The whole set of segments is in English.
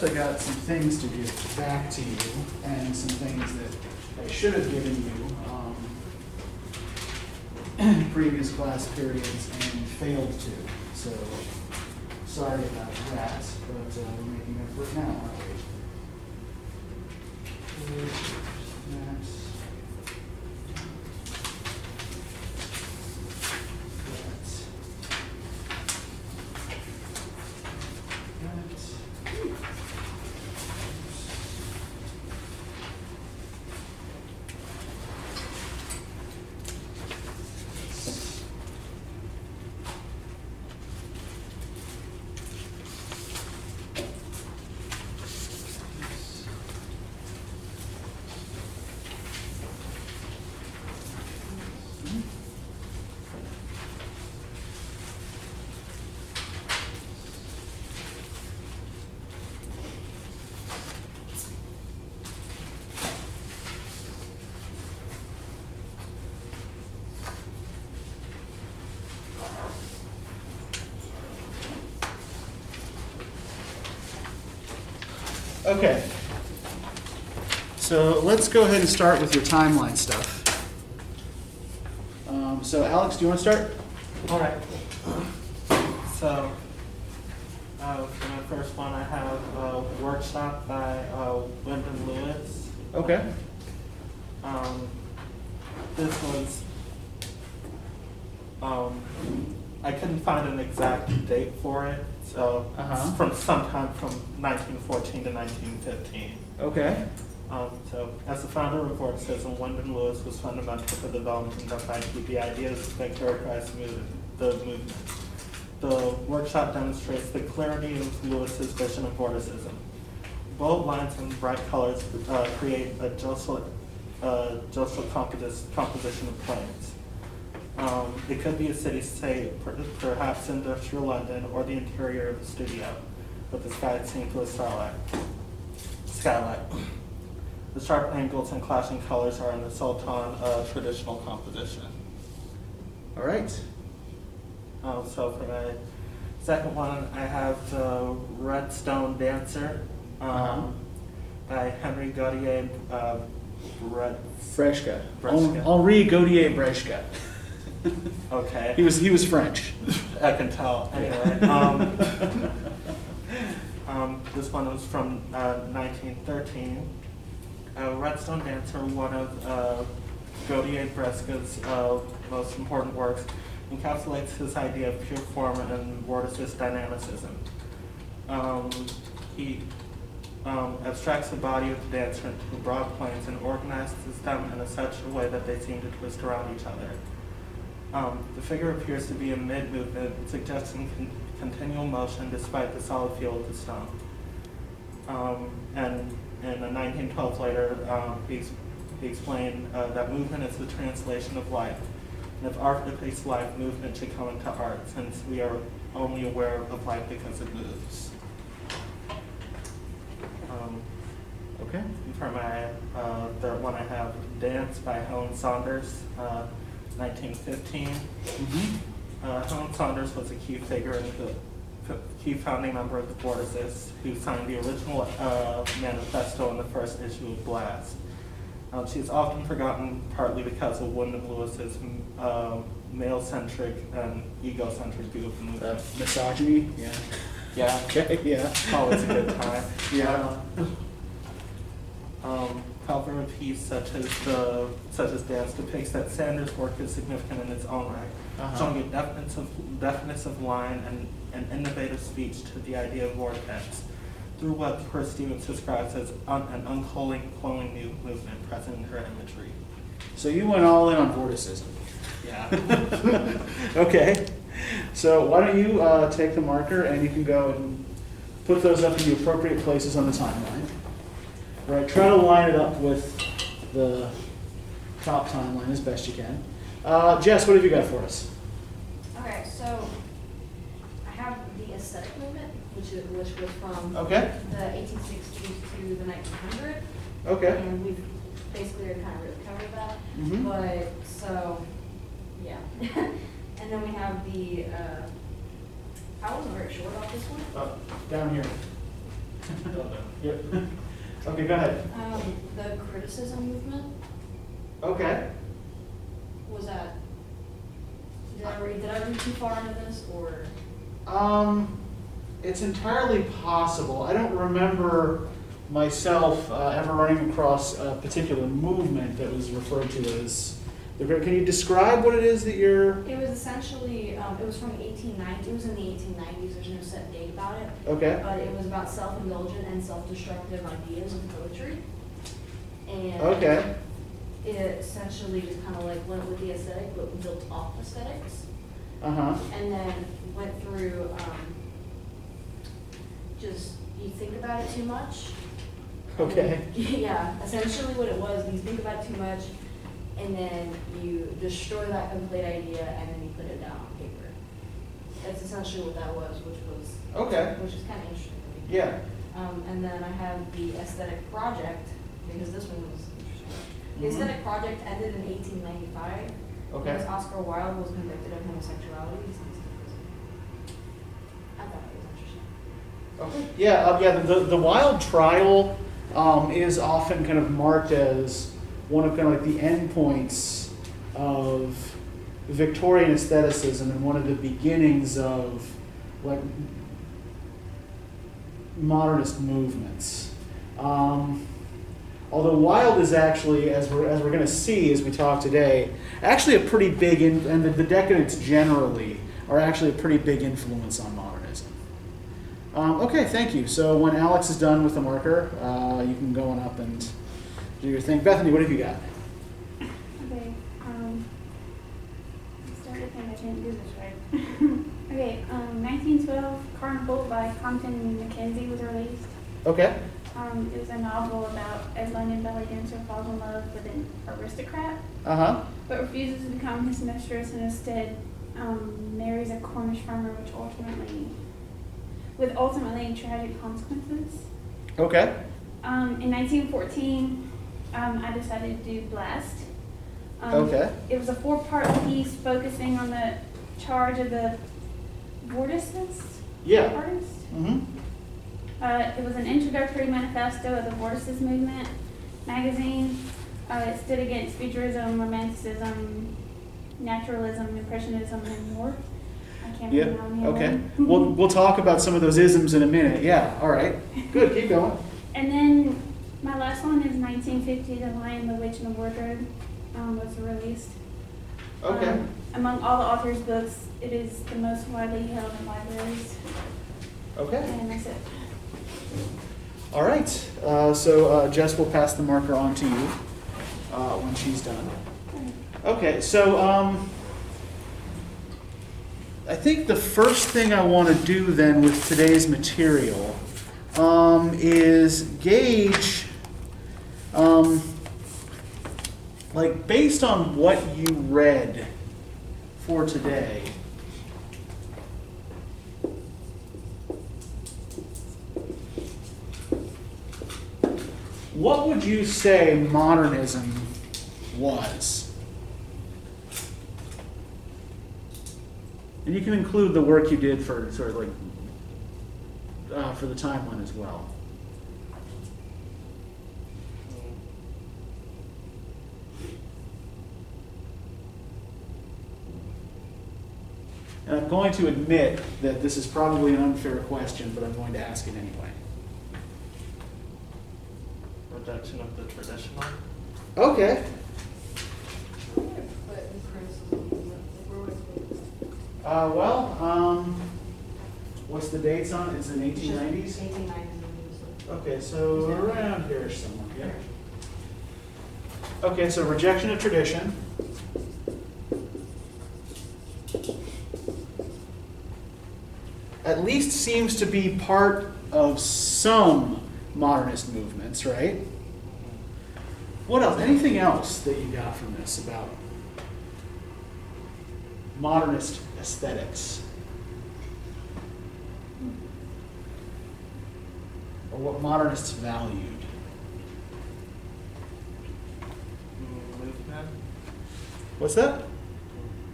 I got some things to give back to you, and some things that I should have given you in previous class periods and failed to. So sorry about that, but we're making up for it now, aren't we? That's okay, so let's go ahead and start with your timeline stuff. So Alex, do you want to start? All right. So for my first one, I have a workshop by Wyndham Lewis. Okay. This was, I couldn't find an exact date for it, so it's from sometime from 1914 to 1915. Okay. So, as the founder of Vorticism, Wyndham Lewis was fundamental for the development of the ideas that characterize the movement. The workshop demonstrates the clarity of Lewis's vision of Vorticism. Bold lines and bright colors create a jostling composition of planes. It could be a city-state, perhaps industrial London, or the interior of a studio, with the sky seen through a skylight. The sharp angles and clashing colors are in the Sultan traditional composition. All right. So for my second one, I have the Red Stone Dancer by Henri Gautier Brechka. Brechka. Henri Gautier Brechka. Okay. He was French. I can tell. Anyway, this one was from 1913. Red Stone Dancer, one of Gautier Brechka's most important works, encapsulates his idea of pure form and vorticist dynamicism. He abstracts the body of the dancer into broad planes and organizes them in such a way that they seem to twist around each other. The figure appears to be in mid-movement, suggesting continual motion despite the solid feel of the stone. And in a 1912 later, he explained that movement is the translation of life. And if art depicts life, movement should come into art, since we are only aware of life because it moves. Okay. For my third one, I have Dance by Helen Saunders, 1915. Helen Saunders was a key figure in the key founding member of the Vorticists, who signed the original Manifesto in the first issue of Blast. She is often forgotten partly because of Wyndham Lewis's male-centric and egocentric view of the movement. Misogyny? Yeah. Yeah. Okay, yeah. Always a good time. Yeah. However, a piece such as Dance depicts that Sanders' work is significant in its own right, showing a definiteness of line and an innovative speech to the idea of vortex, through what Chris Stevens describes as an uncoiling, flowing new movement present in her imagery. So you went all in on vorticism. Yeah. Okay. So why don't you take the marker and you can go and put those up in the appropriate places on the timeline. Right. Try to line it up with the top timeline as best you can. Jess, what have you got for us? Okay, so I have the aesthetic movement, which was from the 1860s to the 1900s. Okay. And we've basically already kind of really covered that. Mm-hmm. But so, yeah. And then we have the, I wasn't very sure about this one. Down here. Yep. Okay, go ahead. The criticism movement, Okay. was that, did I read too far into this, or? It's entirely possible. I don't remember myself ever running across a particular movement that was referred to as the Great. Can you describe what it is that you're? It was essentially, it was from 1890, it was in the 1890s, there's no set date about it. Okay. But it was about self-indulgent and self-destructive ideas of poetry. And Okay. it essentially just kind of like went with the aesthetic, but built off aesthetics. Uh-huh. And then went through, just, you think about it too much. Okay. Yeah, essentially what it was, you think about it too much, and then you destroy that complete idea, and then you put it down on paper. That's essentially what that was, which is kind of interesting to me. Yeah. And then I have the aesthetic project, because this one was interesting. The Mhm. aesthetic project ended in 1895. Okay. Because Oscar Wilde was convicted of homosexuality. He's in prison. I thought it was interesting. Okay. Yeah. The Wilde trial is often kind of marked as one of kind of like the endpoints of Victorian aestheticism and one of the beginnings of like modernist movements. Although Wilde is actually, as we're going to see as we talk today, actually a pretty big, and the decadents generally are actually a pretty big influence on modernism. Okay, thank you. So when Alex is done with the marker, you can go on up and do your thing. Bethany, what have you got? Okay, start again, I didn't do this right. Okay, 1912, Carnival by Compton Mackenzie was released. Okay. It was a novel about a London belly dancer falls in love with an aristocrat, Uh-huh. but refuses to become his mistress and instead marries a Cornish farmer, with ultimately tragic consequences. Okay. In 1914, I decided to do Blast. Okay. It was a 4-part piece focusing on the charge of the Vorticism Yeah. artist. Mm-hmm. It was an introductory manifesto of the Vorticism movement magazine. It stood against Futurism, Romanticism, Naturalism, Impressionism, and more. I can't Yeah. remember them Okay. here. We'll talk about some of those isms in a minute. Yeah. All right. Good. Keep going. And then my last one is 1950, The Lion, the Witch, and the Wardrobe was released. Okay. Among all the author's books, it is the most widely held in libraries. Okay. And that's it. All right. So Jess will pass the marker on to you when she's done. Okay. So I think the first thing I want to do then with today's material is gauge, like based on what you read for today, what would you say modernism was? And you can include the work you did for sort of like for the timeline as well. And I'm going to admit that this is probably an unfair question, but I'm going to ask it anyway. Reduction of the traditional. Okay. What's the dates on it? Is it 1890s? 1890s. Okay, so around here somewhere. Yeah. Okay, so rejection of tradition. At least seems to be part of some modernist movements, right? What else? Anything else that you got from this about modernist aesthetics? Or what modernists valued? Movement. What's that?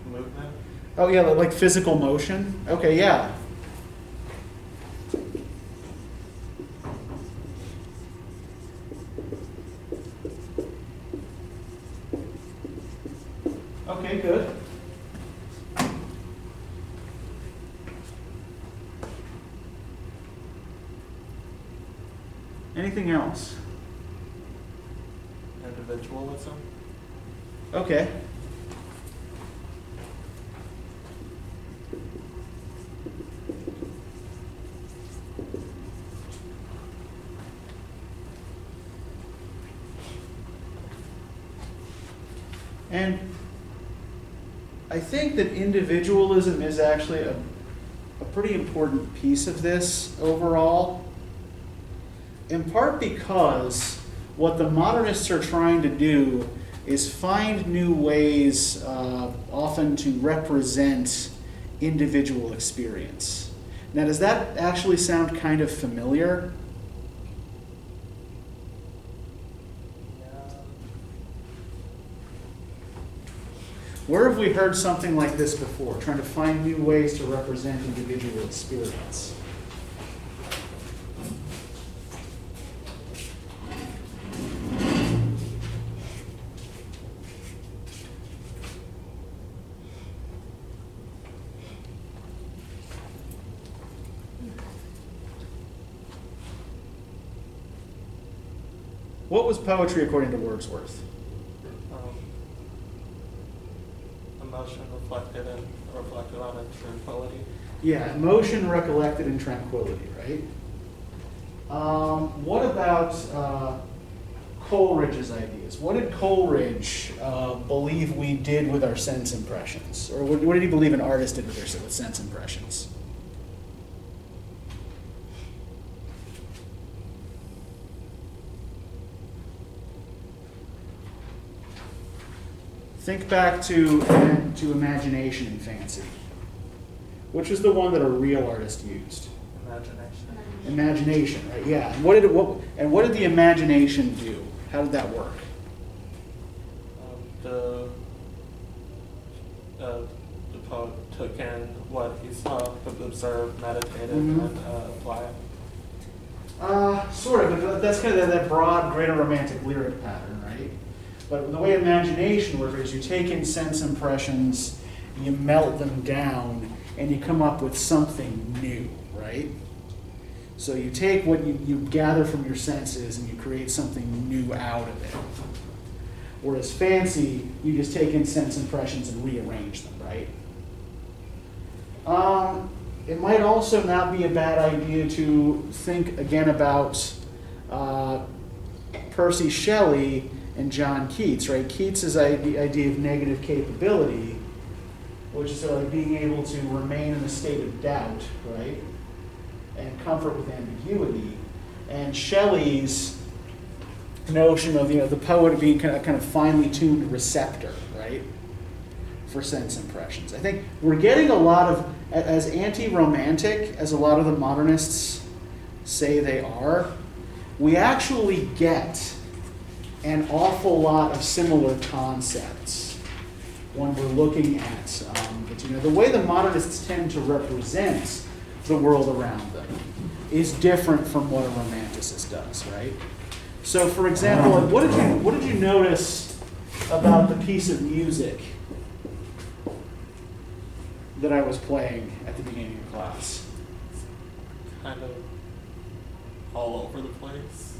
Movement. Oh yeah, like physical motion. Okay, yeah. Okay, good. Anything else? Individualism. Okay. And I think that individualism is actually a pretty important piece of this overall, in part because what the modernists are trying to do is find new ways, often to represent individual experience. Now, does that actually sound kind of familiar? Where have we heard something like this before? Trying to find new ways to represent individual experience. What was poetry according to Wordsworth? Emotion reflected on in tranquility. Yeah, emotion recollected in tranquility, right? What about Coleridge's ideas? What did Coleridge believe we did with our sense impressions? Or what did he believe an artist did with sense impressions? Think back to imagination and fancy. Which was the one that a real artist used? Imagination. Imagination, right? Yeah. And what did the imagination do? How did that work? The poet took in what he saw, observed, meditated, and applied. Sort of, but that's kind of that broad, greater romantic lyric pattern, right? But the way imagination works is you take in sense impressions, you melt them down, and you come up with something new, right? So you take what you gather from your senses and you create something new out of it. Whereas fancy, you just take in sense impressions and rearrange them, right? It might also not be a bad idea to think again about Percy Shelley and John Keats, right? Keats' idea of negative capability, which is like being able to remain in a state of doubt, right? And comfort with ambiguity. And Shelley's notion of the poet being kind of finely tuned receptor, right? For sense impressions. I think we're getting a lot of, as anti-romantic as a lot of the modernists say they are, we actually get an awful lot of similar concepts when we're looking at the way the modernists tend to represent the world around them is different from what a romanticist does, right? So, for example, what did you notice about the piece of music that I was playing at the beginning of class? Kind of all over the place.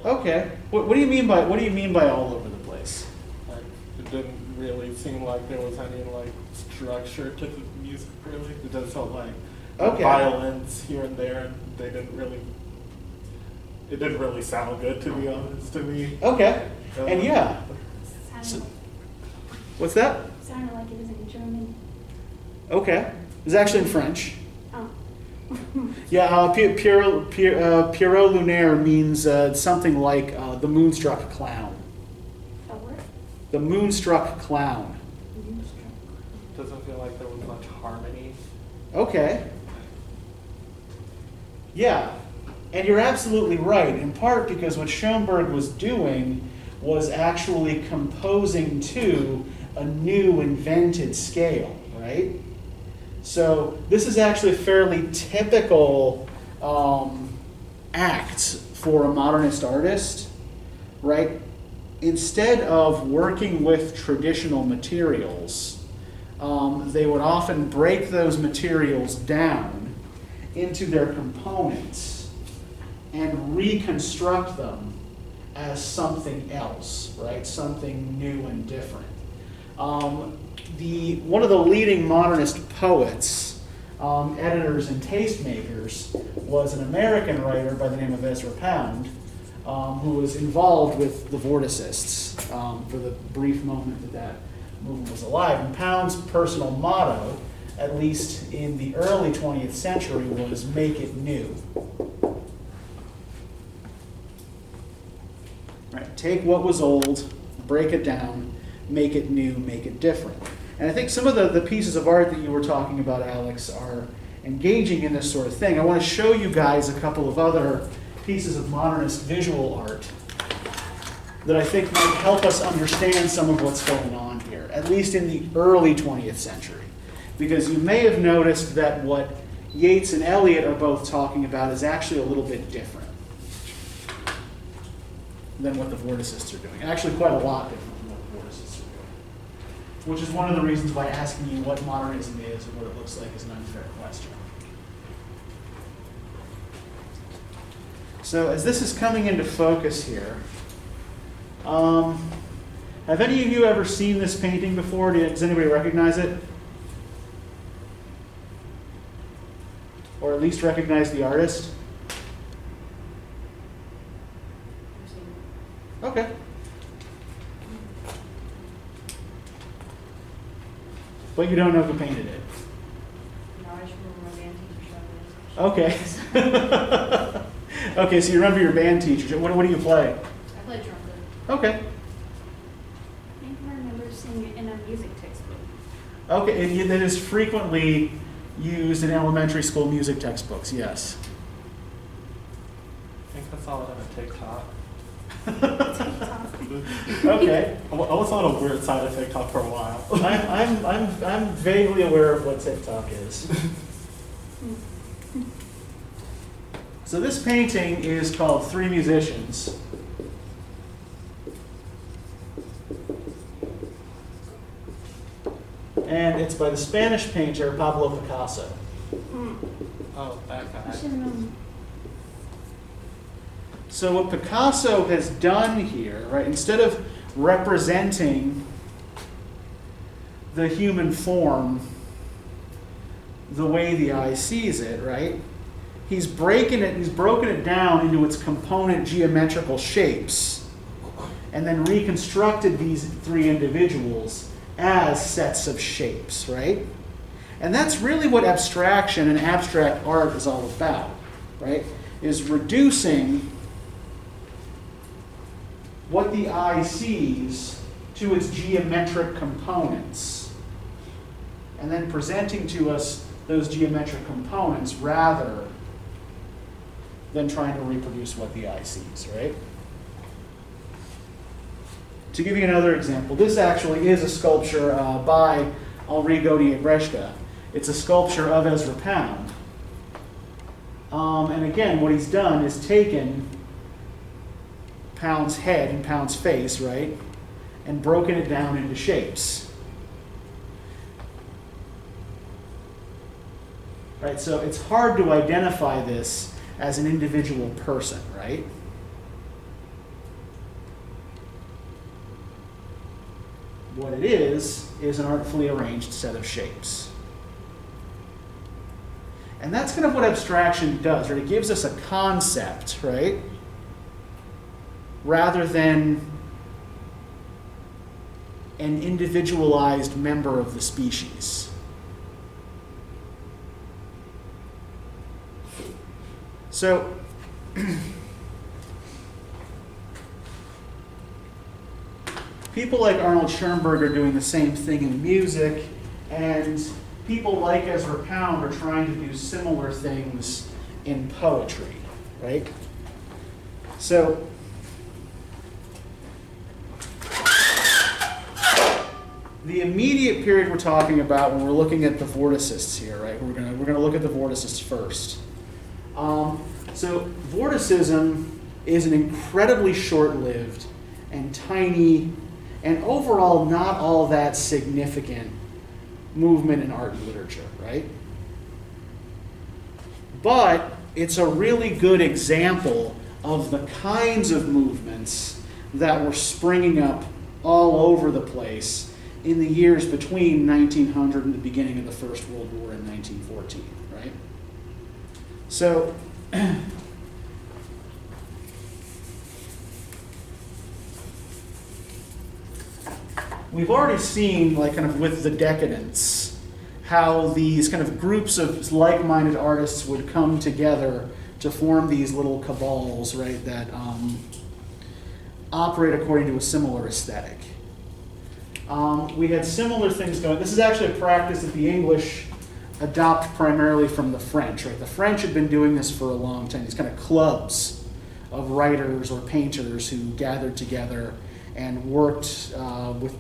Okay. What do you mean by all over the place? Like, it didn't really seem like there was any like structure to the music. Really, it just felt like violins here and there, and they didn't really. It didn't really sound good, to be honest, to me. Okay. And yeah. Sounded, What's that? sounded like it was in German. Okay. It was actually in French. Oh. Yeah, Pierrot Lunaire means something like the moonstruck clown. Oh, what? The moonstruck clown. Doesn't feel like there was much harmony. Okay. Yeah. And you're absolutely right, in part because what Schoenberg was doing was actually composing to a new invented scale, right? So this is actually a fairly typical act for a modernist artist, right? instead of working with traditional materials, they would often break those materials down into their components and reconstruct them as something else, right? Something new and different. One of the leading modernist poets, editors, and tastemakers was an American writer by the name of Ezra Pound, who was involved with the Vorticists for the brief moment that that movement was alive. And Pound's personal motto, at least in the early 20th century, was "make it new." Right? Take what was old, break it down, make it new, make it different. And I think some of the pieces of art that you were talking about, Alex, are engaging in this sort of thing. I want to show you guys a couple of other pieces of modernist visual art that I think might help us understand some of what's going on here, at least in the early 20th century. Because you may have noticed that what Yeats and Eliot are both talking about is actually a little bit different than what the Vorticists are doing. Actually quite a lot different than what the Vorticists are doing. Which is one of the reasons why asking you what modernism is and what it looks like is an unfair question. So as this is coming into focus here, have any of you ever seen this painting before? Does anybody recognize it? Or at least recognize the artist? Okay. But you don't know who painted it? No, I just remember my band teacher showing it. Okay. Okay, so you remember your band teacher. What do you play? I played trumpet. Okay. I think I remember seeing it in a music textbook. Okay, it is frequently used in elementary school music textbooks, yes. I think I saw it on a TikTok. Okay. I was on a weird side of TikTok for a while. I'm vaguely aware of what TikTok is. So this painting is called Three Musicians. And it's by the Spanish painter Pablo Picasso. Oh, that I guy. should have known. So what Picasso has done here, right, instead of representing the human form the way the eye sees it, right, he's broken it down into its component geometrical shapes and then reconstructed these three individuals as sets of shapes, right? And that's really what abstraction and abstract art is all about, right? Is reducing what the eye sees to its geometric components and then presenting to us those geometric components rather than trying to reproduce what the eye sees, right? To give you another example, this actually is a sculpture by Henri Gautier-Brechka. It's a sculpture of Ezra Pound. And again, what he's done is taken Pound's head and Pound's face, right, and broken it down into shapes. Right, so it's hard to identify this as an individual person, right? What it is an artfully arranged set of shapes. And that's kind of what abstraction does, right? It gives us a concept, right? Rather than an individualized member of the species. So, people like Arnold Schoenberg are doing the same thing in music, and people like Ezra Pound are trying to do similar things in poetry, right? So, the immediate period we're talking about when we're looking at the Vorticists here, right? We're gonna look at the Vorticists first. So Vorticism is an incredibly short-lived and tiny and overall not all that significant movement in art and literature, right? But it's a really good example of the kinds of movements that were springing up all over the place in the years between 1900 and the beginning of the First World War in 1914, right? So, we've already seen, like, kind of with the decadence, how these kind of groups of like-minded artists would come together to form these little cabals, right, that operate according to a similar aesthetic. We had similar things going. This is actually a practice that the English adopt primarily from the French, right? The French had been doing this for a long time, these kind of clubs of writers or painters who gathered together and worked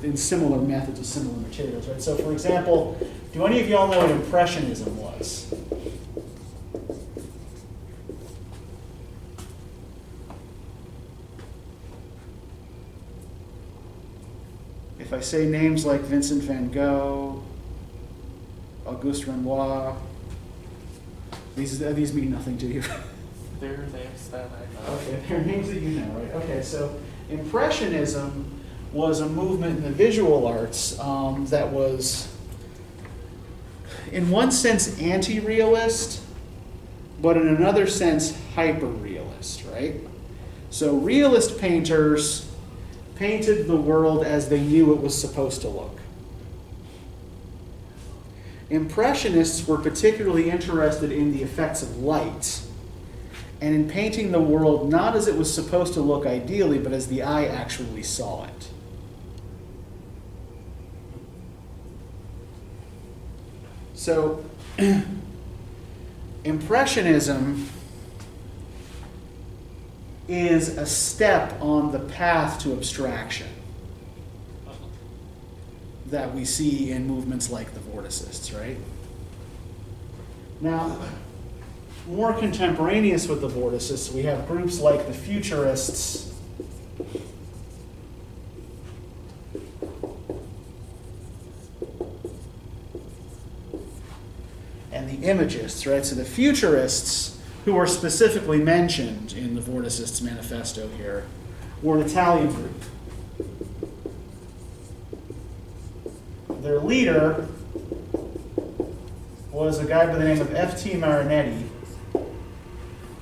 in similar methods with similar materials, right? So, for example, do any of y'all know what Impressionism was? If I say names like Vincent van Gogh, Auguste Renoir, these mean nothing to you. There are names that I know. Okay, they're names that you know, right? Okay, so Impressionism was a movement in the visual arts that was, in one sense, anti-realist, but in another sense, hyper-realist, right? So realist painters painted the world as they knew it was supposed to look. Impressionists were particularly interested in the effects of light and in painting the world not as it was supposed to look ideally, but as the eye actually saw it. So, Impressionism is a step on the path to abstraction that we see in movements like the Vorticists, right? Now, more contemporaneous with the Vorticists, we have groups like the Futurists and the Imagists, right? So the Futurists, who are specifically mentioned in the Vorticists' manifesto here, were an Italian group. Their leader was a guy by the name of F.T. Marinetti,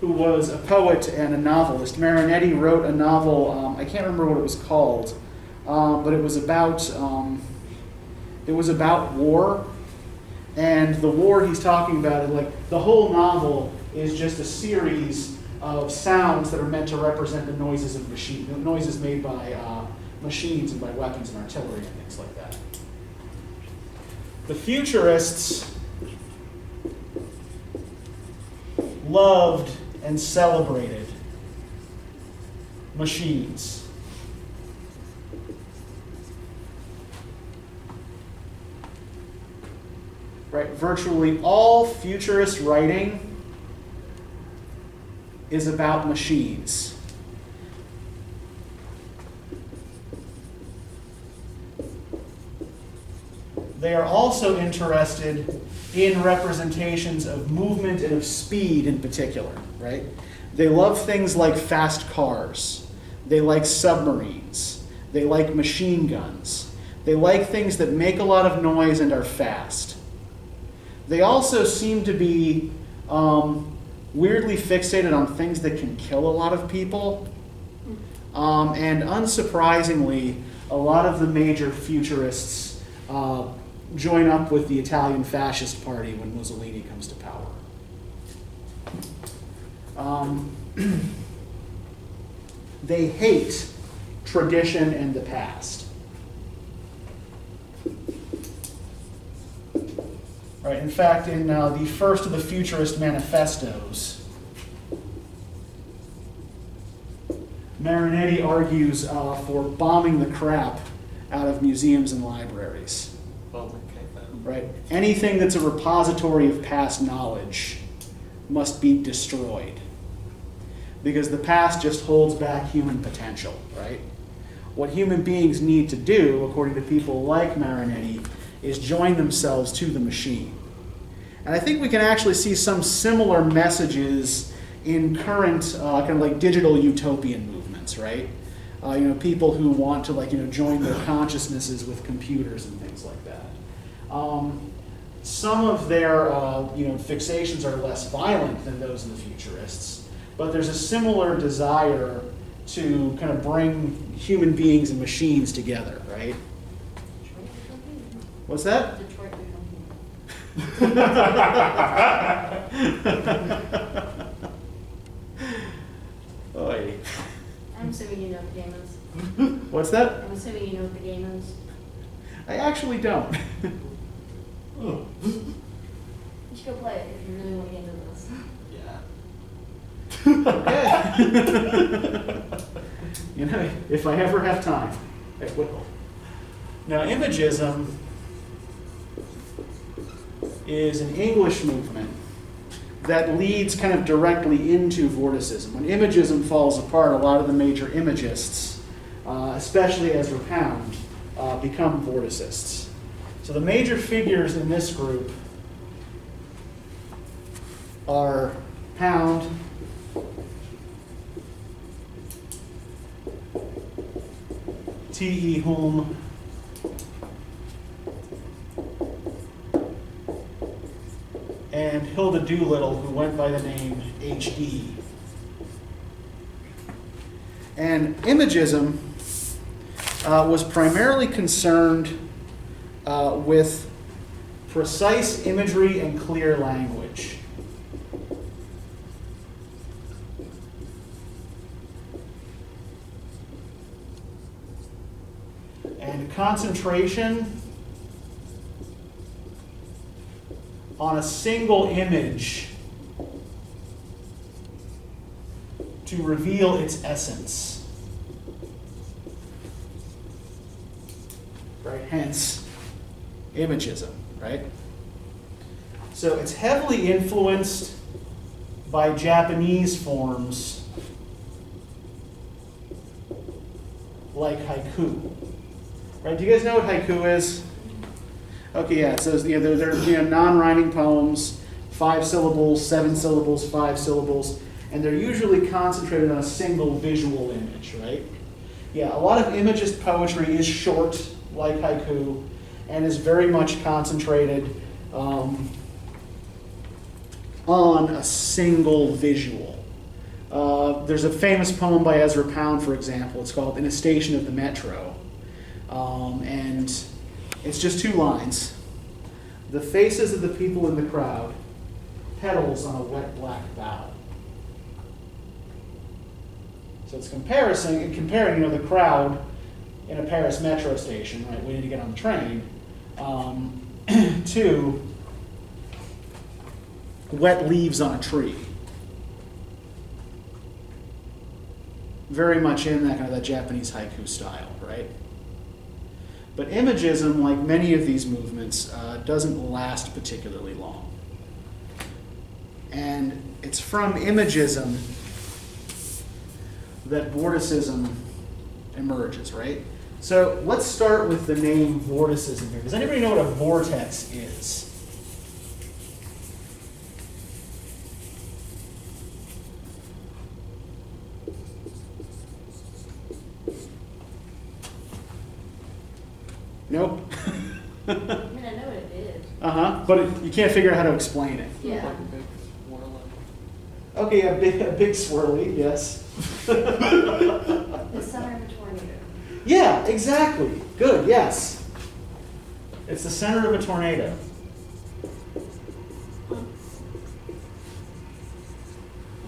who was a poet and a novelist. Marinetti wrote a novel, I can't remember what it was called, but it was about war. And the war he's talking about, like the whole novel is just a series of sounds that are meant to represent the noises of noises made by machines and by weapons and artillery and things like that. The Futurists loved and celebrated machines. Right? Virtually all futurist writing is about machines. They are also interested in representations of movement and of speed in particular, right? They love things like fast cars. They like submarines. They like machine guns. They like things that make a lot of noise and are fast. They also seem to be weirdly fixated on things that can kill a lot of people. And unsurprisingly, a lot of the major futurists join up with the Italian fascist party when Mussolini comes to power. They hate tradition and the past. Right, in fact, in the first of the Futurist Manifestos, Marinetti argues for bombing the crap out of museums and libraries. Right? Anything that's a repository of past knowledge must be destroyed, because the past just holds back human potential, right? what human beings need to do, according to people like Marinetti, is join themselves to the machine. And I think we can actually see some similar messages in current kind of like digital utopian movements, right? People who want to join their consciousnesses with computers and things like that. Some of their fixations are less violent than those of the futurists, but there's a similar desire to kind of bring human beings and machines together, right? What's that? Detroit Oy. I'm assuming you know what the game is. What's that? I'm assuming you know what the game is. I actually don't. You should go play it if you really want to get into this. Okay. If I ever have time, I will. Now, Imagism is an English movement that leads kind of directly into Vorticism. When Imagism falls apart, a lot of the major Imagists, especially Ezra Pound, become Vorticists. So the major figures in this group are Pound, T.E. Hulme, and Hilda Doolittle, who went by the name H.D. And Imagism was primarily concerned with precise imagery and clear language. And concentration on a single image to reveal its essence. Right? Hence, Imagism, right? So it's heavily influenced by Japanese forms like haiku. Right? Do you guys know what haiku is? Okay, yeah. So they're non-rhyming poems, 5 syllables, 7 syllables, 5 syllables, and they're usually concentrated on a single visual image, right? Yeah, a lot of Imagist poetry is short, like haiku, and is very much concentrated on a single visual. There's a famous poem by Ezra Pound, for example. It's called "In a Station of the Metro." And it's just 2 lines. The faces of the people in the crowd, petals on a wet black bough. So it's comparing the crowd in a Paris metro station, right, waiting to get on the train, to wet leaves on a tree. Very much in that kind of that Japanese haiku style, right? But Imagism, like many of these movements, doesn't last particularly long. And it's from Imagism that Vorticism emerges, right? So let's start with the name Vorticism here. Does anybody know what a vortex is? Nope. I mean, I know what it is. But you can't figure out how to explain it. Yeah. Like a big whirling. Okay, a big swirly, yes. The center of a tornado. Yeah, exactly. Good, yes. It's the center of a tornado.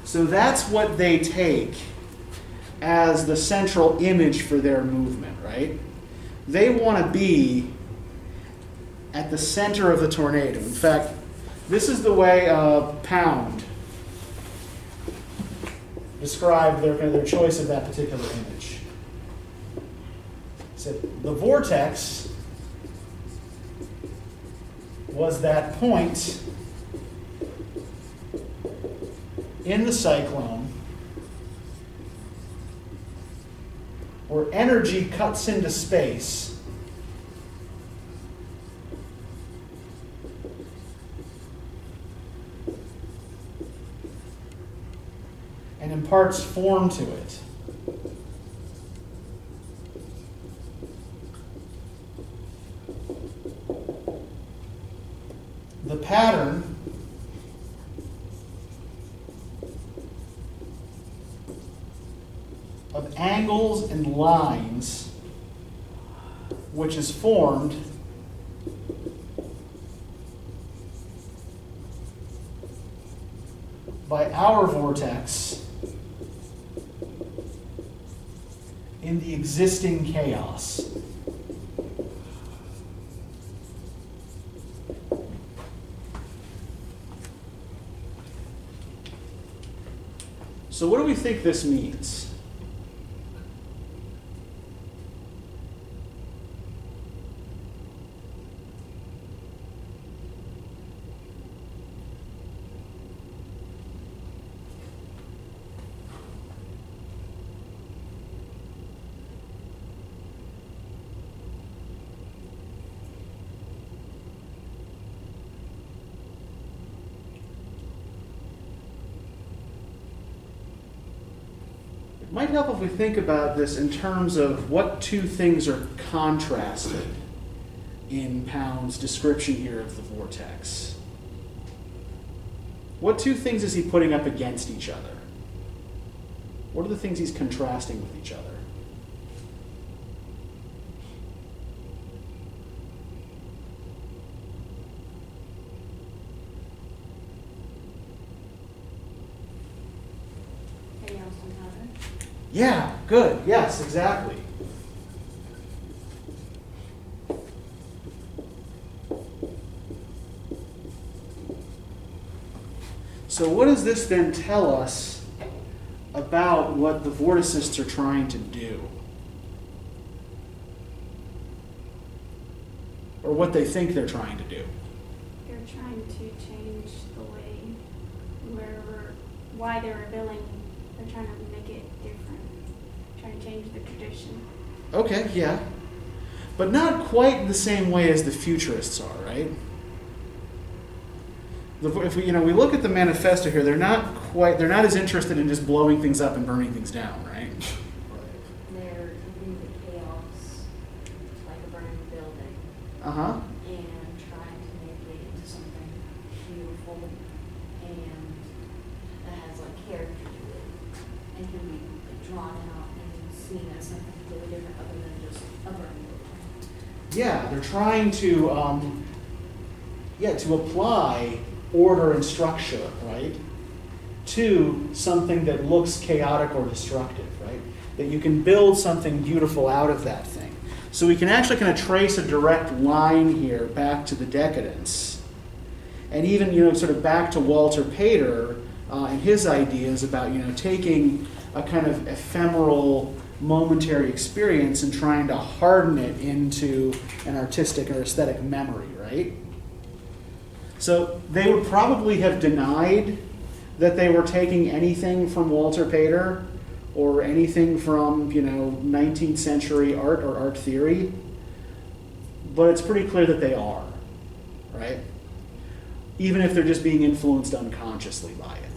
So that's what they take as the central image for their movement, right? They want to be at the center of the tornado. In fact, this is the way Pound described their choice of that particular image. He said, the vortex was that point in the cyclone where energy cuts into space and imparts form to it. The pattern of angles and lines which is formed by our vortex in the existing chaos. So what do we think this means? It might help if we think about this in terms of what two things are contrasted in Pound's description here of the vortex. What two things is he putting up against each other? What are the things he's contrasting with each other? Yeah, good. Yes, exactly. So what does this then tell us about what the vorticists are trying to do? Or what they think they're trying to do? They're trying to change the way, why they're rebelling. They're trying to make it different. Trying to change the tradition. Okay, yeah. But not quite the same way as the Futurists are, right? If we look at the manifesto here, they're not as interested in just blowing things up and burning things down, right? They're using the chaos like a burning building Uh-huh. and trying to make it into something beautiful and that has like character to it and can be like, drawn out and seen as something completely different other than just a burning building. Yeah, they're trying to apply order and structure, right, to something that looks chaotic or destructive, right? That you can build something beautiful out of that thing. So we can actually kind of trace a direct line here back to the decadence, and even sort of back to Walter Pater and his ideas about taking a kind of ephemeral, momentary experience and trying to harden it into an artistic or aesthetic memory, right? So they would probably have denied that they were taking anything from Walter Pater or anything from 19th century art or art theory, but it's pretty clear that they are, right? Even if they're just being influenced unconsciously by it.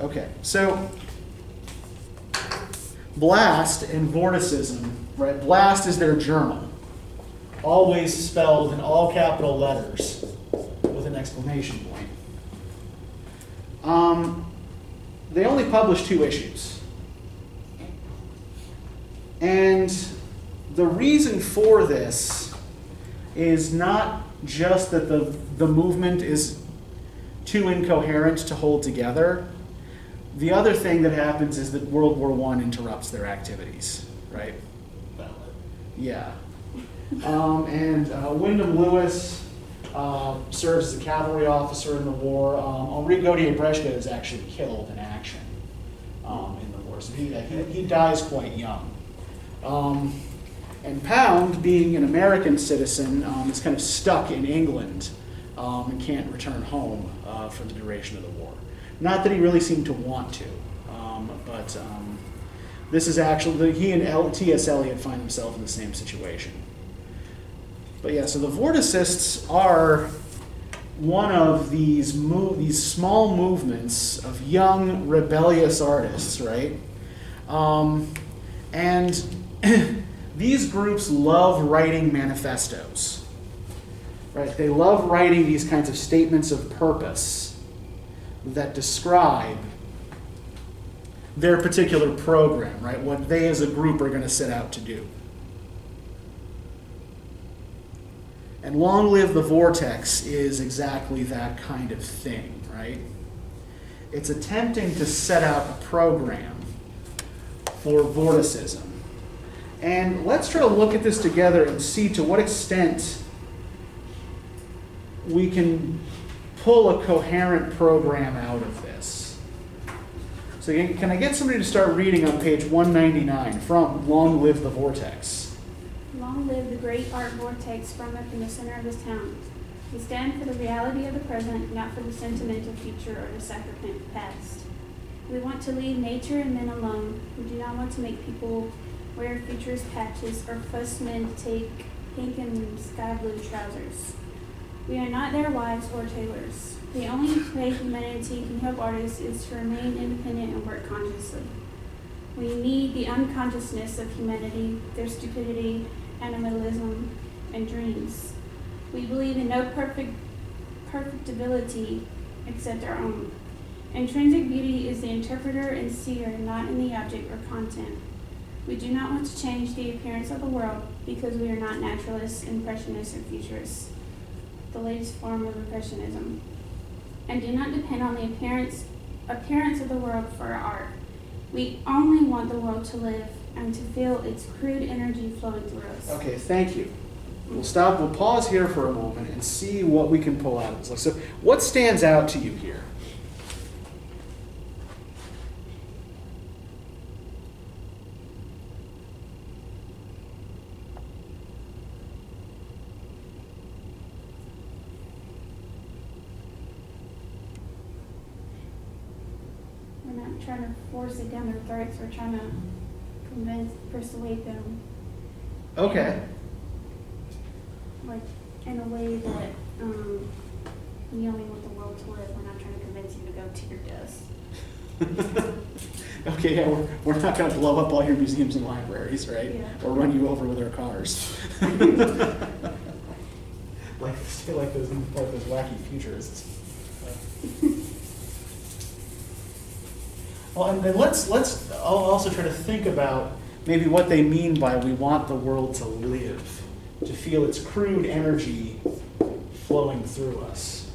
Okay, so Blast and Vorticism, right? Blast is their journal, always spelled in all capital letters with an exclamation point. They only published 2 issues. And the reason for this is not just that the movement is too incoherent to hold together. The other thing that happens is that World War I interrupts their activities, right? Yeah. And Wyndham Lewis serves as a cavalry officer in the war. Henri Gautier-Breschke is actually killed in action in the war. So he dies quite young. And Pound, being an American citizen, is kind of stuck in England and can't return home for the duration of the war. Not that he really seemed to want to, This is actually, he and T.S. Eliot find themselves in the same situation. But yeah, so the Vorticists are one of these small movements of young, rebellious artists, right? And these groups love writing manifestos, right? They love writing these kinds of statements of purpose that describe their particular program, right? What they as a group are going to set out to do. And Long Live the Vortex is exactly that kind of thing, right? It's attempting to set out a program for Vorticism. And let's try to look at this together and see to what extent we can pull a coherent program out of this. So can I get somebody to start reading on page 199 from Long Live the Vortex? Long live the great art vortex sprung up in the center of this town. We stand for the reality of the present, not for the sentimental future or the sacrosanct past. We want to leave nature and men alone. We do not want to make people wear futurist patches or fuss men to take pink and sky blue trousers. We are not their wives or tailors. The only way humanity can help artists is to remain independent and work consciously. We need the unconsciousness of humanity, their stupidity, animalism, and dreams. We believe in no perfectibility except our own. Intrinsic beauty is the interpreter and seer, not in the object or content. We do not want to change the appearance of the world because we are not naturalists, impressionists, or futurists, the latest form of impressionism, and do not depend on the appearance of the world for our art. We only want the world to live and to feel its crude energy flowing through us. Okay, thank you. We'll pause here for a moment and see what we can pull out of this. So what stands out to you here? We're not trying to force it down their throats, we're trying to persuade them. Okay. Like, in a way that we only want the world to live. We're not trying to convince you to go to your death. Okay, yeah, we're not going to blow up all your museums and libraries, right? Yeah. Or run you over with our cars. like those wacky futurists. Well, and then let's I'll also try to think about maybe what they mean by we want the world to live, to feel its crude energy flowing through us.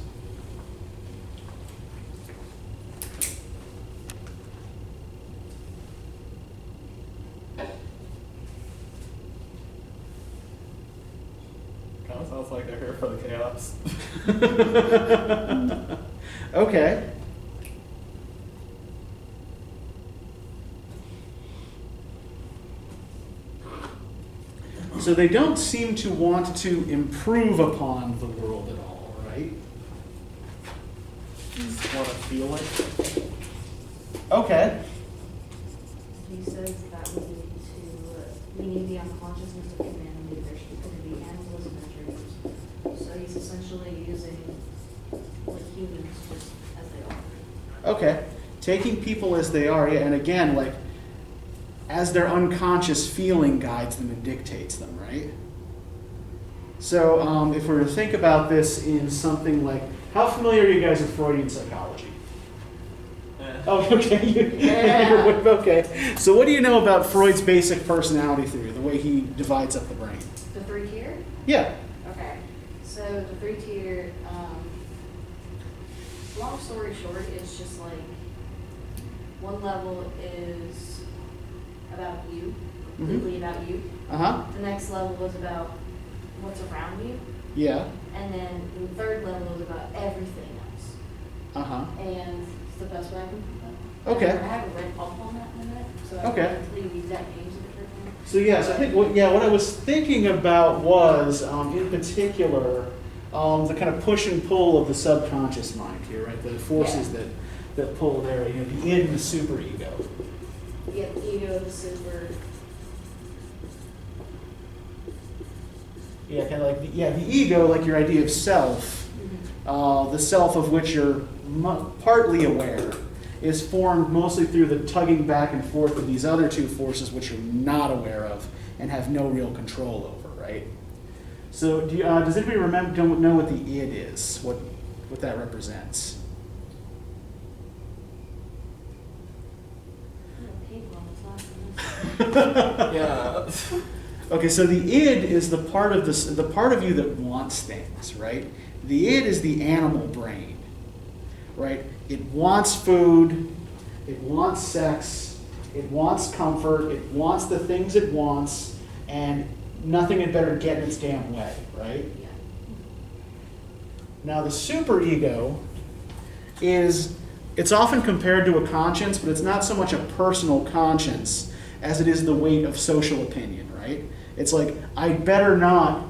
Kind of sounds like they're here for the chaos. Okay. So they don't seem to want to improve upon the world at all, right? Just want to feel it. Okay. He says that we need the unconsciousness of humanity, their stupidity, animalism, and dreams. So he's essentially using like humans just as they are. Okay. Taking people as they are, yeah, and again, like, as their unconscious feeling guides them and dictates them, right? So if we were to think about this in something like, how familiar are you guys with Freudian psychology? Oh, okay. Yeah. Okay. So what do you know about Freud's basic personality theory, the way he divides up the brain? The 3-tier? Yeah. Okay. So the 3-tier, long story short, it's just like one level is about you, completely about you. Uh-huh. The next level was about what's around you. Yeah. And then the third level was about everything else. Uh-huh. And it's the best way I can put that. Okay. I haven't read up on that in a minute, so I Okay. can't tell you the exact names of the different ones. So yes, I think what I was thinking about was, in particular, the kind of push and pull of the subconscious mind here, right? The forces that pull there, the id and the superego. Yeah, the ego, the super. Yeah, kind of like the ego, like your idea of self, the self of which you're partly aware, is formed mostly through the tugging back and forth of these other two forces which you're not aware of and have no real control over, right? So does anybody don't know what the id is, what that represents? Yeah. Okay, so the id is the part of the part of you that wants things, right? The id is the animal brain, right? It wants food, it wants sex, it wants comfort, it wants the things it wants, and nothing had better get in its damn way, right? Yeah. Now the superego it's often compared to a conscience, but it's not so much a personal conscience as it is the weight of social opinion, right? It's like, I'd better not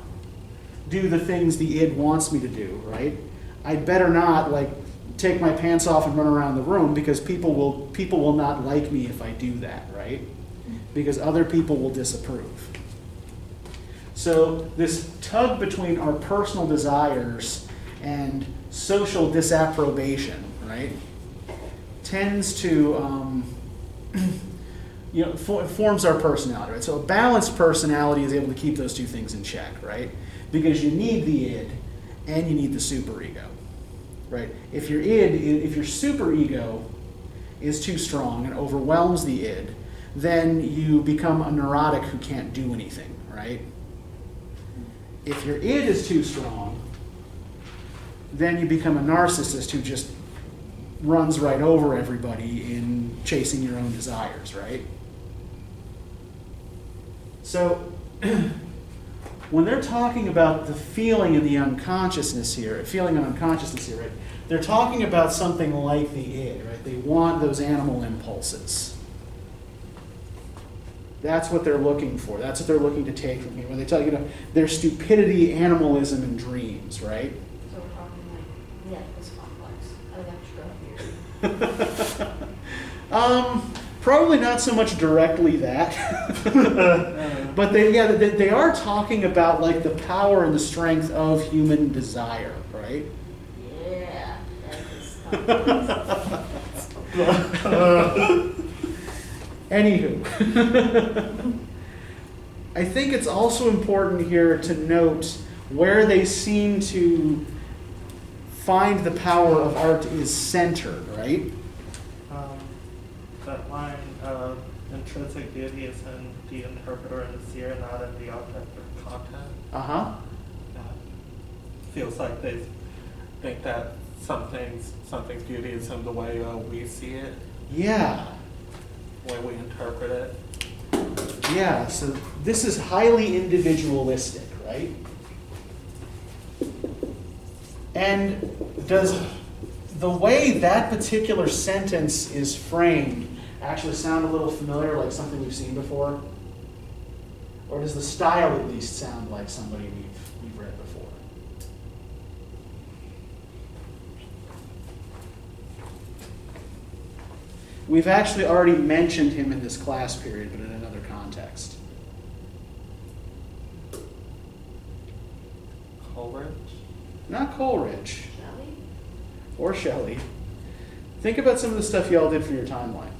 do the things the id wants me to do, right? I'd better not, like, take my pants off and run around the room because people will not like me if I do that, right? Because other people will disapprove. So this tug between our personal desires and social disapprobation, right, tends to forms our personality, right? So a balanced personality is able to keep those two things in check, right? Because you need the id and you need the superego, right? If your superego is too strong and overwhelms the id, then you become a neurotic who can't do anything, right? If your id is too strong, then you become a narcissist who just runs right over everybody in chasing your own desires, right? So when they're talking about the feeling and the unconsciousness here, right? They're talking about something like the id, right? They want those animal impulses. That's what they're looking for. That's what they're looking to take from here. When they tell you, their stupidity, animalism, and dreams, right? So we're talking like Oedipus complex, an extra here. Probably not so much directly that, but they are talking about like the power and the strength of human desire, right? Yeah, that is Anywho, I think it's also important here to note where they seem to find the power of art is centered, right? That line, intrinsic beauty is in the interpreter and the seer, not in the object or content. Uh-huh. Feels like they think that something's beauty is in the way we see it, Yeah. the way we interpret it. Yeah, so this is highly individualistic, right? And does the way that particular sentence is framed actually sound a little familiar, like something we've seen before? Or does the style at least sound like somebody we've read before? We've actually already mentioned him in this class period, but in another context. Coleridge? Not Coleridge Shelley? or Shelley. Think about some of the stuff y'all did for your timeline.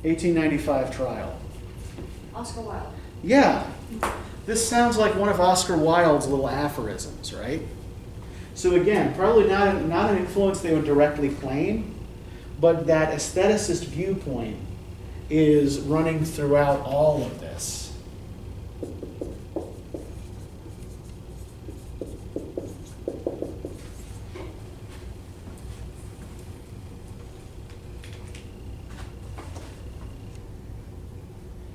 1895 trial. Oscar Wilde. Yeah, this sounds like one of Oscar Wilde's little aphorisms, right? So again, probably not an influence they would directly claim, but that aestheticist viewpoint is running throughout all of this.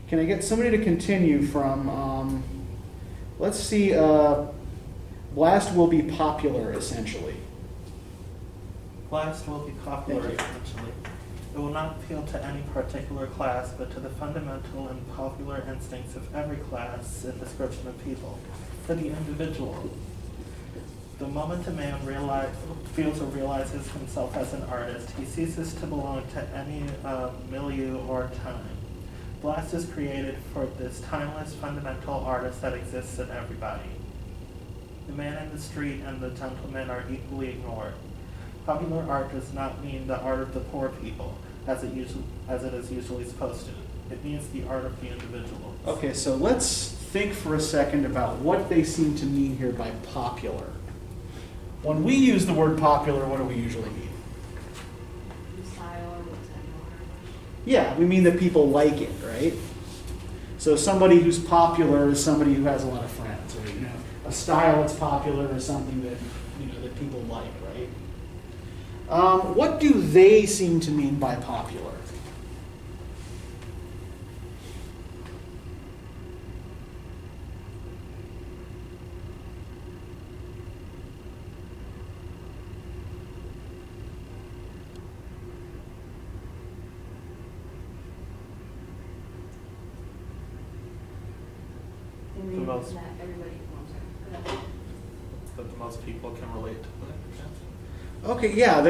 Can I get somebody to continue from, let's see, Blast will be popular, essentially. Blast will be popular, Thank you. essentially. It will not appeal to any particular class, but to the fundamental and popular instincts of every class and description of people, to the individual. The moment a man feels or realizes himself as an artist, he ceases to belong to any milieu or time. Blast is created for this timeless, fundamental artist that exists in everybody. The man in the street and the gentleman are equally ignored. Popular art does not mean the art of the poor people, as it is usually supposed to. It means the art of the individual. Okay, so let's think for a second about what they seem to mean here by popular. When we use the word popular, what do we usually mean? Style or what's that? Yeah, we mean that people like it, right? So somebody who's popular is somebody who has a lot of friends, or a style that's popular is something that that people like, right? What do they seem to mean by popular? They mean most- that everybody wants it. That the most people can relate to it. Okay, yeah,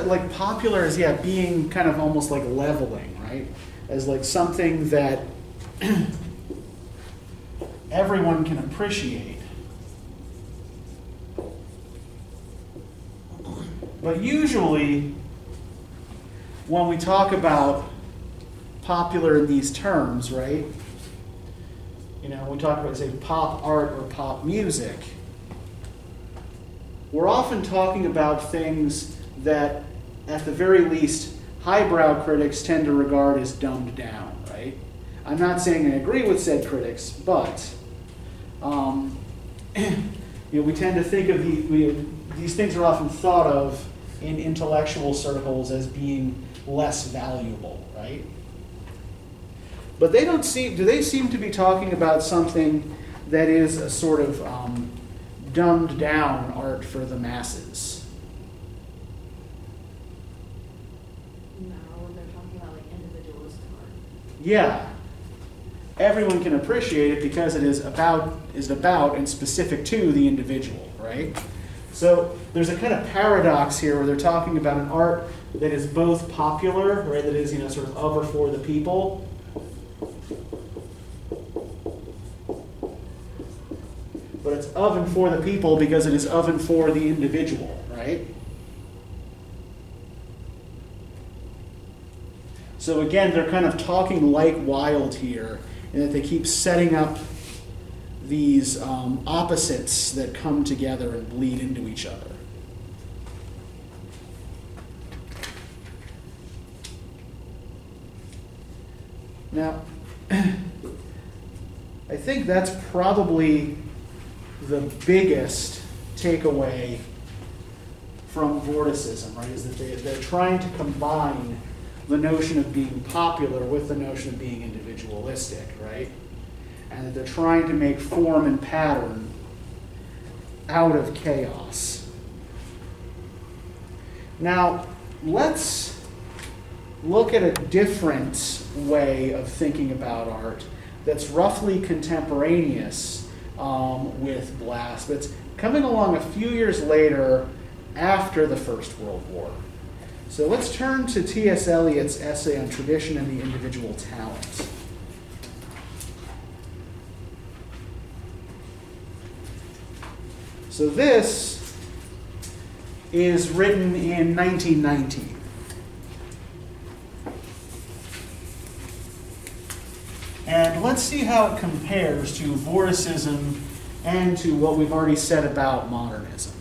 like popular is being kind of almost like leveling, right? As like something that everyone can appreciate. But usually, when we talk about popular in these terms, right? We talk about, say, pop art or pop music. We're often talking about things that, at the very least, highbrow critics tend to regard as dumbed down, right? I'm not saying I agree with said critics, but we tend to think of these things are often thought of in intellectual circles as being less valuable, right? But do they seem to be talking about something that is a sort of dumbed down art for the masses? No, when they're talking about like individualistic art. Yeah. Everyone can appreciate it because it is about and specific to the individual, right? So there's a kind of paradox here where they're talking about an art that is both popular, right, that is, sort of or for the people, but it's of and for the people because it is of and for the individual, right? So again, they're kind of talking like wild here, in that they keep setting up these opposites that come together and bleed into each other. Now, I think that's probably the biggest takeaway from Vorticism, right? Is that they're trying to combine the notion of being popular with the notion of being individualistic, right? And that they're trying to make form and pattern out of chaos. Now, let's look at a different way of thinking about art that's roughly contemporaneous with Blast, but it's coming along a few years later after the First World War. So let's turn to T.S. Eliot's essay on tradition and the individual talent. So this is written in 1919. And let's see how it compares to Vorticism and to what we've already said about modernism.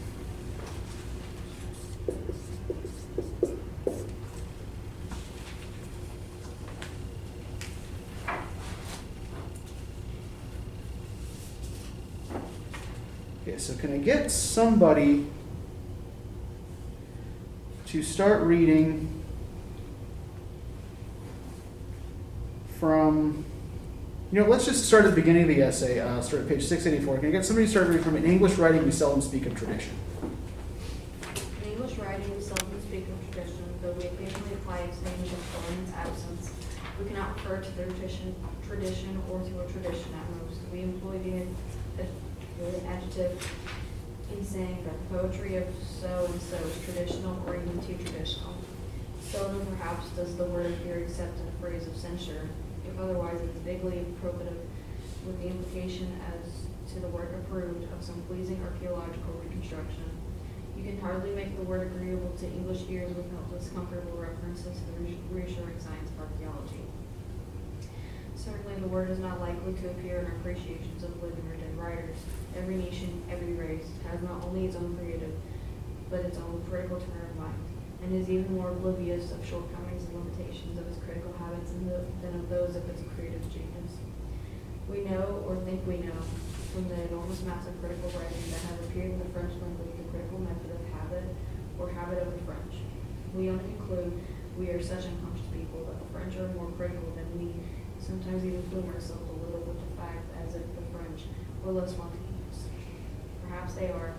Okay, so can I get somebody to start reading from, let's just start at the beginning of the essay, start at page 684. Can I get somebody to start reading from "In English writing, we seldom speak of tradition." In English writing, we seldom speak of tradition, though we occasionally apply its name to fill in its absence. We cannot refer to the tradition or to a tradition at most. We employ the adjective in saying that the poetry of so and so is traditional or even too traditional. Seldom perhaps does the word appear except in a phrase of censure, if otherwise it is vaguely appropriative, with the implication as to the work approved of some pleasing archaeological reconstruction. You can hardly make the word agreeable to English ears without discomfortable references to the reassuring science of archaeology. Certainly the word is not likely to appear in our appreciations of living or dead writers. Every nation, every race, has not only its own creative, but its own critical turn of mind, and is even more oblivious of shortcomings and limitations of its critical habits than of those of its creative genius. We know, or think we know, from the enormous mass of critical writing that have appeared in the French language, the critical method of habit, or habit of the French. We only conclude we are such unconscious people that the French are more critical than we, sometimes even plume ourselves a little with the fact as if the French were less spontaneous. Perhaps they are.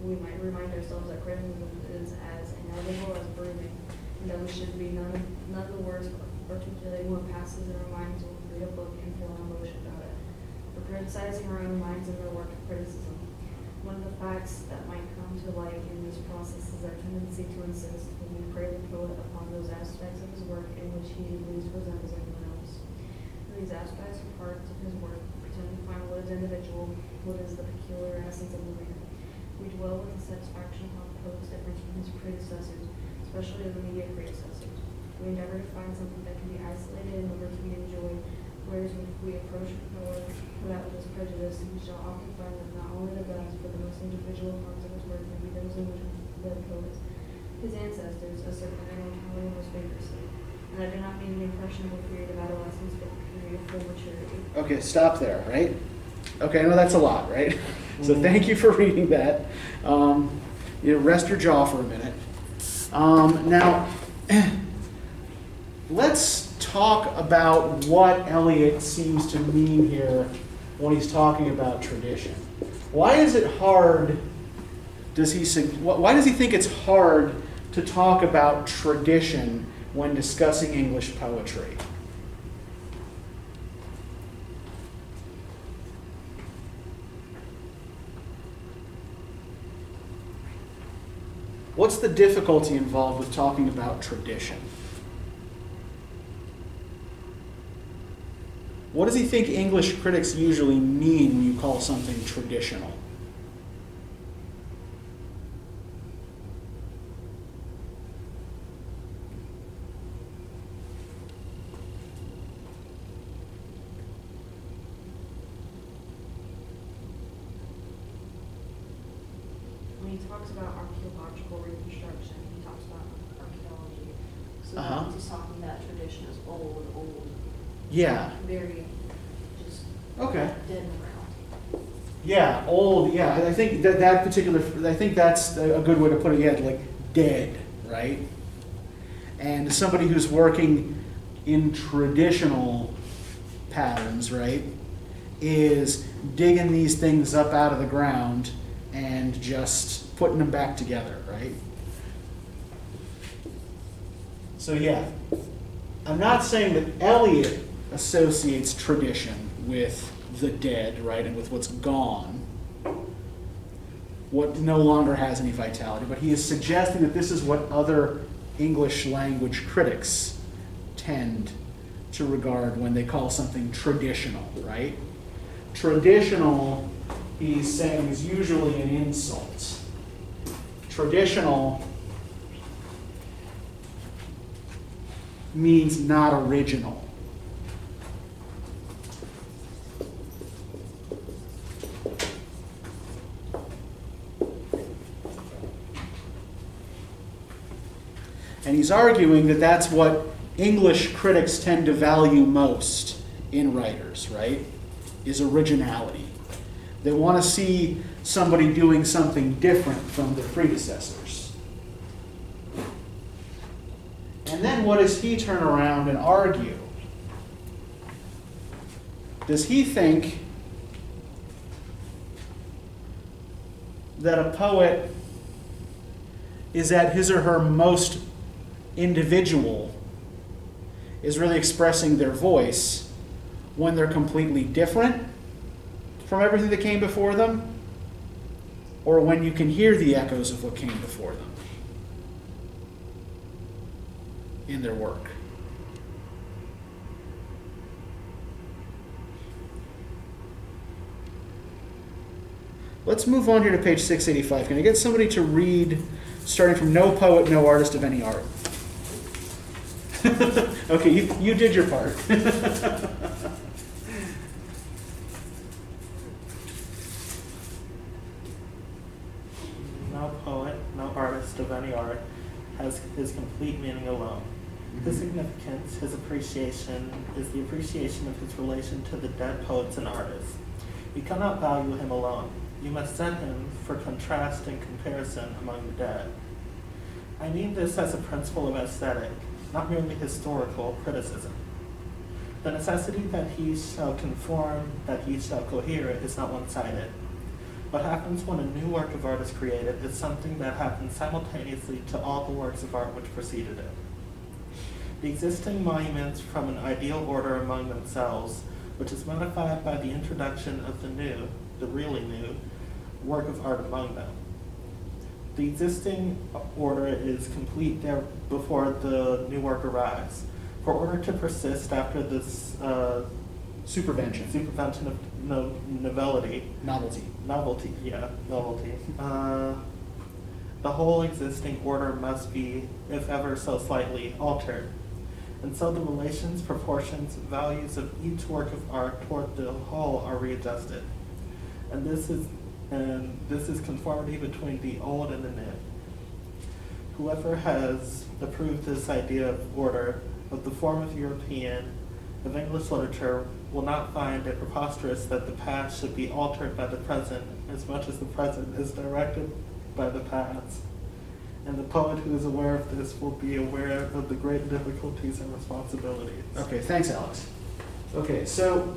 We might remind ourselves that criticism is as inevitable as breathing, and that we should be none the worse articulating what passes in our minds when we read a book and feel an emotion about it, for criticizing our own minds in their work of criticism. One of the facts that might come to light in this process is our tendency to insist, when we praise the poet, upon those aspects of his work in which he at least resembles anyone else. And these aspects or parts of his work pretend to find what is individual, what is the peculiar essence of the man. We dwell with satisfaction upon the poet's difference from his predecessors, especially his immediate predecessors. We endeavor to find something that can be isolated in order to be enjoyed, whereas if we approach the poet without this prejudice, we shall often find that not only the best, but the most individual parts of his work may be those in which the poets, his ancestors, assert their immortality most vigorously. And I do not mean the impressionable period of adolescence, but the period of full maturity. Okay, stop there, right? Okay, I know that's a lot, right? So thank you for reading that. Rest your jaw for a minute. Now, let's talk about what Eliot seems to mean here when he's talking about tradition. Why is it hard? Why does he think it's hard to talk about tradition when discussing English poetry? What's the difficulty involved with talking about tradition? What does he think English critics usually mean when you call something traditional? When he talks about archaeological reconstruction, he talks about archaeology. So he's talking that tradition is old. Yeah. Very just Okay. dead in the ground. Yeah, old. Yeah, I think that particular. I think that's a good way to put it. Yeah, like dead, right? And somebody who's working in traditional patterns, right, is digging these things up out of the ground and just putting them back together, right? So yeah, I'm not saying that Eliot associates tradition with the dead, right, and with what's gone, what no longer has any vitality, but he is suggesting that this is what other English language critics tend to regard when they call something traditional, right? Traditional, he's saying, is usually an insult. Traditional means not original. And he's arguing that that's what English critics tend to value most in writers, right? Is originality. They want to see somebody doing something different from their predecessors. And then what does he turn around and argue? Does he think that a poet is at his or her most individual, is really expressing their voice when they're completely different from everything that came before them? or when you can hear the echoes of what came before them in their work. Let's move on here to page 685. Can I get somebody to read, starting from no poet, no artist of any art? Okay, you did your part. No poet, no artist of any art has his complete meaning alone. His significance, his appreciation, is the appreciation of his relation to the dead poets and artists. You cannot value him alone. You must set him for contrast and comparison among the dead. I mean this as a principle of aesthetic, not merely historical criticism. The necessity that he shall conform, that he shall cohere, is not one-sided. What happens when a new work of art is created is something that happens simultaneously to all the works of art which preceded it. The existing monuments from an ideal order among themselves, which is modified by the introduction of the new, the really new, work of art among them. The existing order is complete there before the new work arrives. For order to persist after this Supervention. of novelty, the whole existing order must be, if ever so slightly, altered. And so the relations, proportions, values of each work of art toward the whole are readjusted. And this is conformity between the old and the new. Whoever has approved this idea of order, of the form of European, of English literature, will not find it preposterous that the past should be altered by the present as much as the present is directed by the past. And the poet who is aware of this will be aware of the great difficulties and responsibilities. Okay, thanks, Alex. Okay, so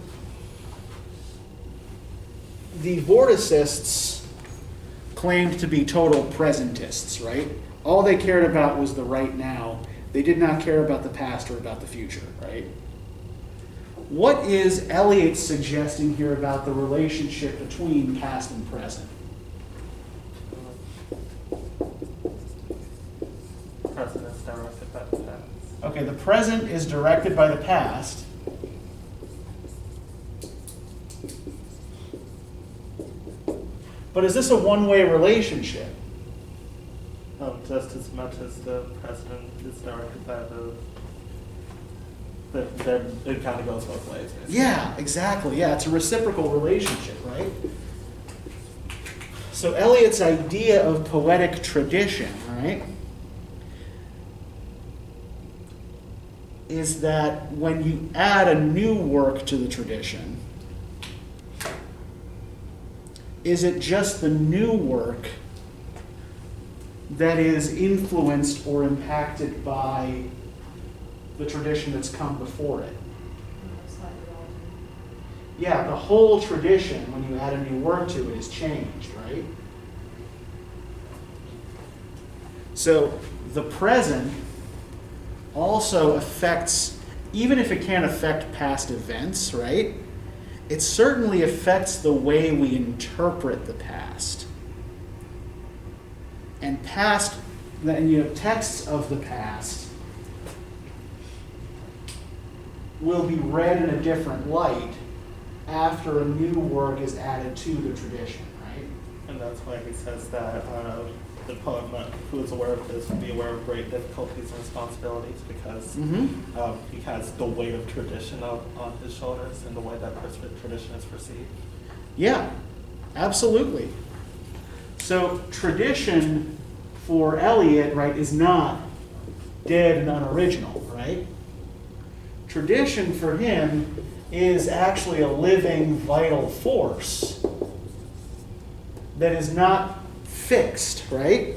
the Vorticists claimed to be total presentists, right? All they cared about was the right now. They did not care about the past or about the future, right? What is Eliot suggesting here about the relationship between past and present? Present is directed by the past. Okay, the present is directed by the past. But is this a one-way relationship? Just as much as the present is directed by it kind of goes both ways. Basically. Yeah, exactly. Yeah, it's a reciprocal relationship, right? So Eliot's idea of poetic tradition, right, is that when you add a new work to the tradition, is it just the new work that is influenced or impacted by the tradition that's come before it? Slightly altered. Yeah, the whole tradition, when you add a new work to it, is changed, right? So the present also affects, even if it can't affect past events, right? It certainly affects the way we interpret the past. And texts of the past will be read in a different light after a new work is added to the tradition, right? And that's why he says that the poet who is aware of this will be aware of great difficulties and responsibilities because he has the weight of tradition on his shoulders and the way that tradition is perceived. Yeah, absolutely. So tradition for Eliot, right, is not dead and unoriginal, right? Tradition for him is actually a living, vital force that is not fixed, right?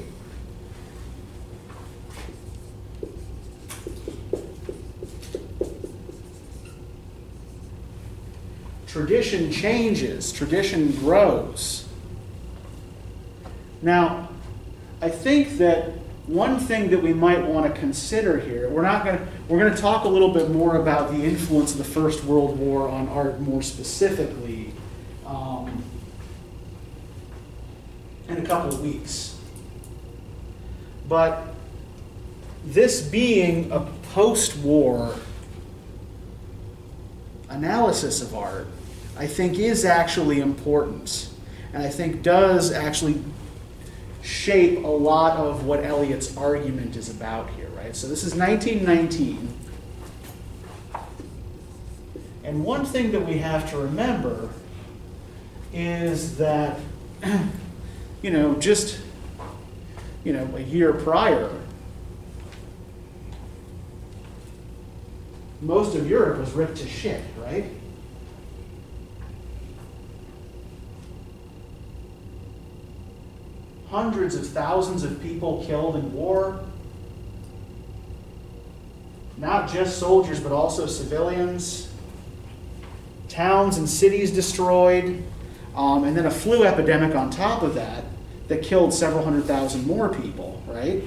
Tradition changes, tradition grows. Now, I think that one thing that we might want to consider here, we're going to talk a little bit more about the influence of the First World War on art more specifically. in a couple of weeks. But this being a post-war analysis of art, I think is actually important, and I think does actually shape a lot of what Eliot's argument is about here, right? So this is 1919. And one thing that we have to remember is that, just, a year prior, most of Europe was ripped to shit, right? Hundreds of thousands of people killed in war. Not just soldiers, but also civilians. Towns and cities destroyed. And then a flu epidemic on top of that killed several 100,000 more people, right?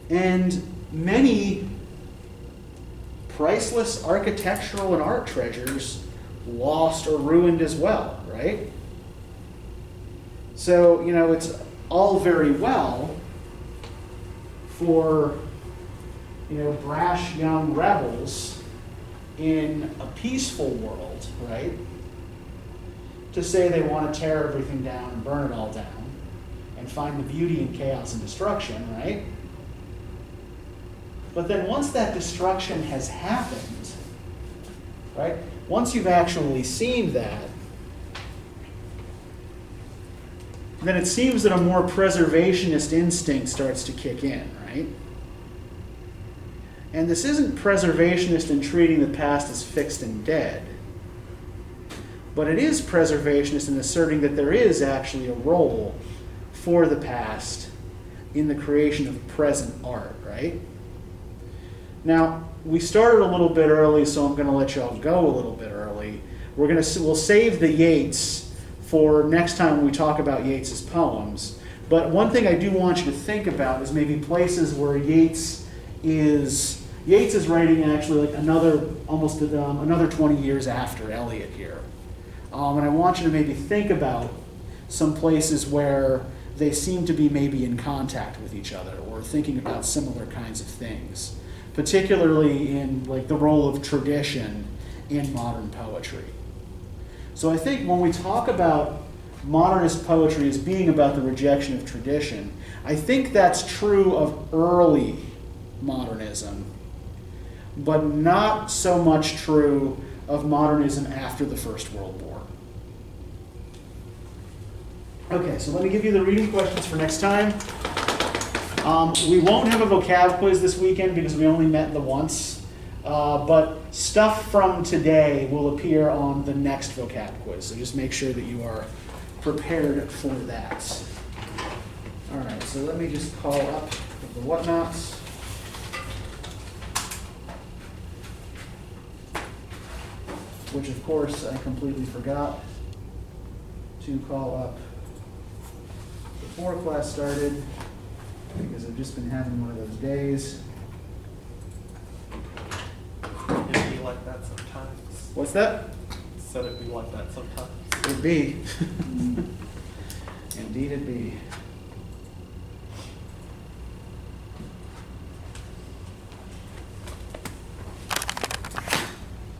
And many priceless architectural and art treasures lost or ruined as well, right? So, it's all very well for, brash young rebels in a peaceful world, right, to say they want to tear everything down and burn it all down and find the beauty in chaos and destruction, right? But then once that destruction has happened, right, once you've actually seen that, then it seems that a more preservationist instinct starts to kick in, right? And this isn't preservationist in treating the past as fixed and dead, but it is preservationist in asserting that there is actually a role for the past in the creation of present art, right? Now, we started a little bit early, so I'm going to let y'all go a little bit early. We'll save the Yeats for next time when we talk about Yeats's poems. But one thing I do want you to think about is maybe places where Yeats is writing actually like another 20 years after Eliot here. And I want you to maybe think about some places where they seem to be maybe in contact with each other or thinking about similar kinds of things, particularly in like the role of tradition in modern poetry. So I think when we talk about modernist poetry as being about the rejection of tradition, I think that's true of early modernism, but not so much true of modernism after the First World War. Okay, so let me give you the reading questions for next time. We won't have a vocab quiz this weekend because we only met the once, but stuff from today will appear on the next vocab quiz, so just make sure that you are prepared for that. All right, so let me just call up the whatnots. Which, of course, I completely forgot to call up before class started, because I've just been having one of those days. It'd be like that sometimes. What's that? Said it'd be like that sometimes. It'd be. Indeed it'd be.